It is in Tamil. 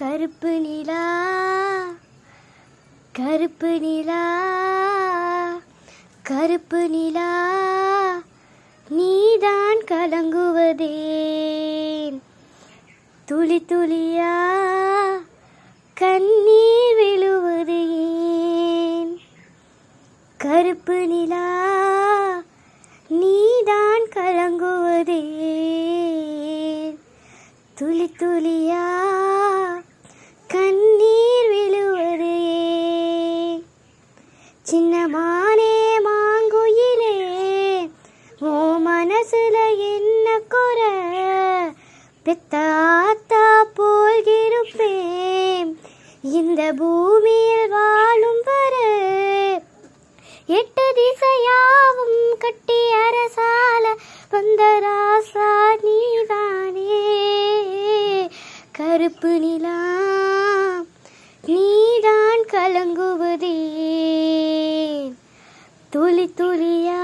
கருப்பு நிலா கருப்பு நிலா கருப்பு நிலா நீதான் கலங்குவதேன் துளி துளியா கண்ணீர் விழுவது ஏன் கருப்பு நிலா நீதான் கலங்குவதேன் துளி துளியா கண்ணீர் விழுவது ஏன் சின்னமானே மாங்குயிலே ஓ மனசுல என்ன குறை பெத்தாத்தா போல்கிருப்பேன் இந்த பூமியில் வாழும் வர எட்டு திசையாவும் கட்டி அரசால வந்த ராசா நீதானே கருப்பு நிலா நீதான் கலங்குவதேன் துளி துளியா